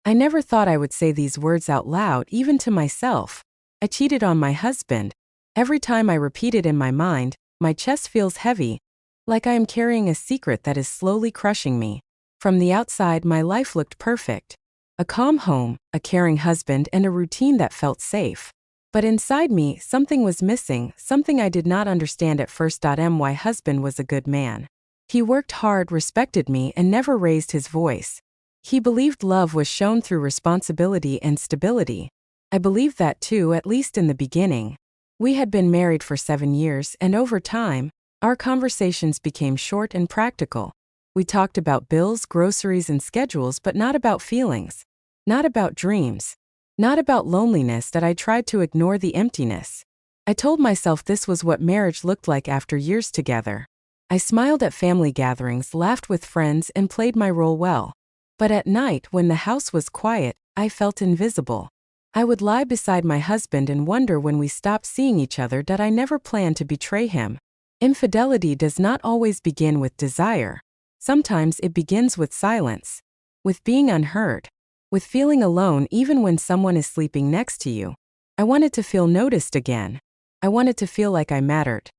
I never thought I would say these words out loud, even to myself. I cheated on my husband. Every time I repeat it in my mind, my chest feels heavy, like I am carrying a secret that is slowly crushing me. From the outside, my life looked perfect. A calm home, a caring husband, and a routine that felt safe. But inside me, something was missing, something I did not understand at first. My husband was a good man. He worked hard, respected me, and never raised his voice. He believed love was shown through responsibility and stability. I believed that too, at least in the beginning. We had been married for 7 years, and over time, our conversations became short and practical. We talked about bills, groceries, and schedules, but not about feelings. Not about dreams. Not about loneliness that I tried to ignore the emptiness. I told myself this was what marriage looked like after years together. I smiled at family gatherings, laughed with friends, and played my role well. But at night, when the house was quiet, I felt invisible. I would lie beside my husband and wonder when we stopped seeing each other that I never planned to betray him. Infidelity does not always begin with desire. Sometimes it begins with silence, with being unheard, with feeling alone even when someone is sleeping next to you. I wanted to feel noticed again. I wanted to feel like I mattered.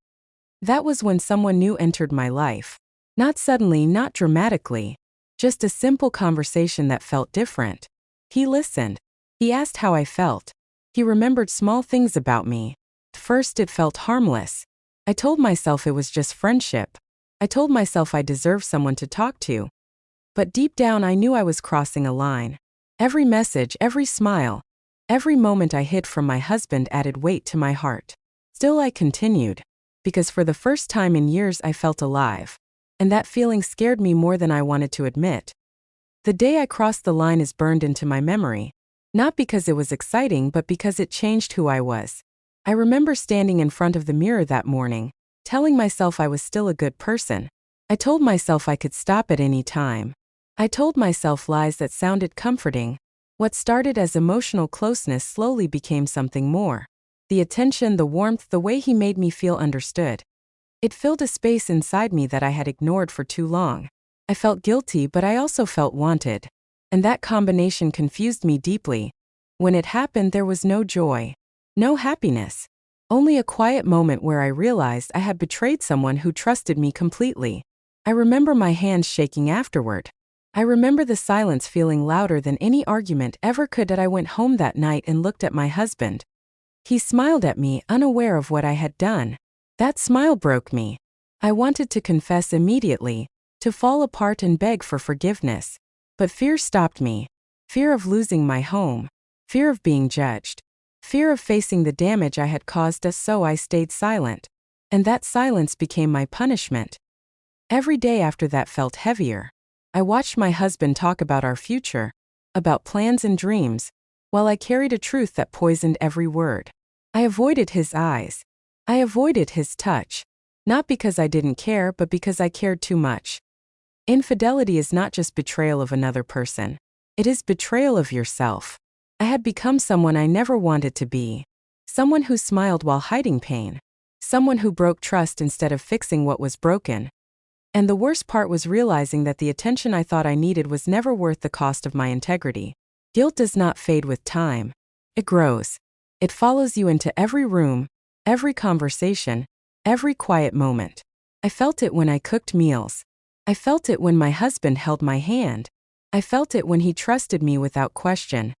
That was when someone new entered my life. Not suddenly, not dramatically. Just a simple conversation that felt different. He listened. He asked how I felt. He remembered small things about me. At first it felt harmless. I told myself it was just friendship. I told myself I deserved someone to talk to. But deep down I knew I was crossing a line. Every message, every smile, every moment I hid from my husband added weight to my heart. Still I continued. Because for the first time in years I felt alive. And that feeling scared me more than I wanted to admit. The day I crossed the line is burned into my memory. Not because it was exciting, but because it changed who I was. I remember standing in front of the mirror that morning, telling myself I was still a good person. I told myself I could stop at any time. I told myself lies that sounded comforting. What started as emotional closeness slowly became something more. The attention, the warmth, the way he made me feel understood. It filled a space inside me that I had ignored for too long. I felt guilty, but I also felt wanted. And that combination confused me deeply. When it happened, there was no joy. No happiness. Only a quiet moment where I realized I had betrayed someone who trusted me completely. I remember my hands shaking afterward. I remember the silence feeling louder than any argument ever could. I went home that night and looked at my husband. He smiled at me, unaware of what I had done. That smile broke me. I wanted to confess immediately, to fall apart and beg for forgiveness. But fear stopped me. Fear of losing my home. Fear of being judged. Fear of facing the damage I had caused us, so I stayed silent. And that silence became my punishment. Every day after that felt heavier. I watched my husband talk about our future, about plans and dreams, while I carried a truth that poisoned every word. I avoided his eyes. I avoided his touch. Not because I didn't care, but because I cared too much. Infidelity is not just betrayal of another person. It is betrayal of yourself. I had become someone I never wanted to be. Someone who smiled while hiding pain. Someone who broke trust instead of fixing what was broken. And the worst part was realizing that the attention I thought I needed was never worth the cost of my integrity. Guilt does not fade with time. It grows. It follows you into every room, every conversation, every quiet moment. I felt it when I cooked meals. I felt it when my husband held my hand. I felt it when he trusted me without question.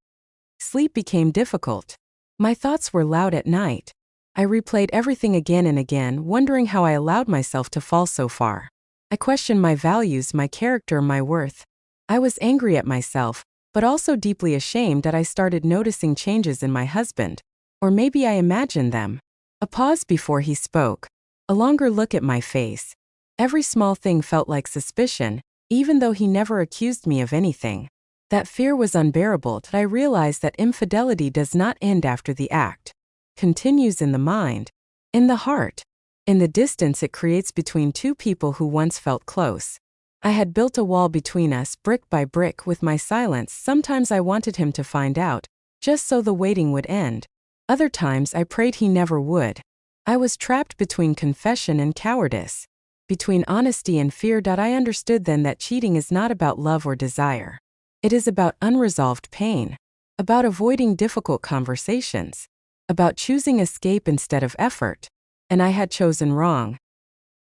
Sleep became difficult. My thoughts were loud at night. I replayed everything again and again, wondering how I allowed myself to fall so far. I questioned my values, my character, my worth. I was angry at myself, but also deeply ashamed that I started noticing changes in my husband. Or maybe I imagined them. A pause before he spoke. A longer look at my face. Every small thing felt like suspicion, even though he never accused me of anything. That fear was unbearable, but I realized that infidelity does not end after the act. Continues in the mind, in the heart, in the distance it creates between two people who once felt close. I had built a wall between us, brick by brick, with my silence. Sometimes I wanted him to find out, just so the waiting would end. Other times I prayed he never would. I was trapped between confession and cowardice. Between honesty and fear. I understood then that cheating is not about love or desire. It is about unresolved pain, about avoiding difficult conversations, about choosing escape instead of effort. And I had chosen wrong.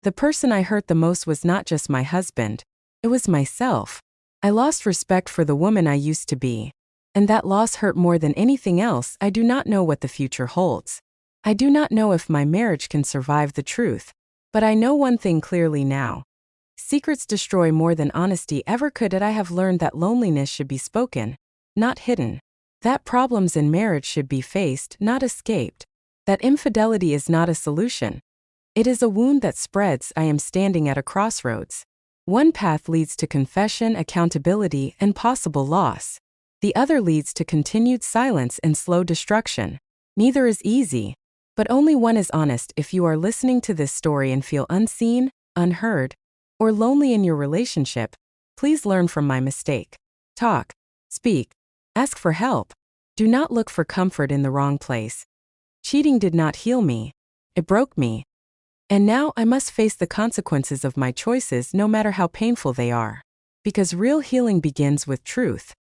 The person I hurt the most was not just my husband, it was myself. I lost respect for the woman I used to be. And that loss hurt more than anything else. I do not know what the future holds. I do not know if my marriage can survive the truth. But I know one thing clearly now. Secrets destroy more than honesty ever could, and I have learned that loneliness should be spoken, not hidden. That problems in marriage should be faced, not escaped. That infidelity is not a solution. It is a wound that spreads. I am standing at a crossroads. One path leads to confession, accountability, and possible loss. The other leads to continued silence and slow destruction. Neither is easy, but only one is honest. If you are listening to this story and feel unseen, unheard, or lonely in your relationship, please learn from my mistake. Talk, speak, ask for help. Do not look for comfort in the wrong place. Cheating did not heal me. It broke me. And now I must face the consequences of my choices, no matter how painful they are. Because real healing begins with truth.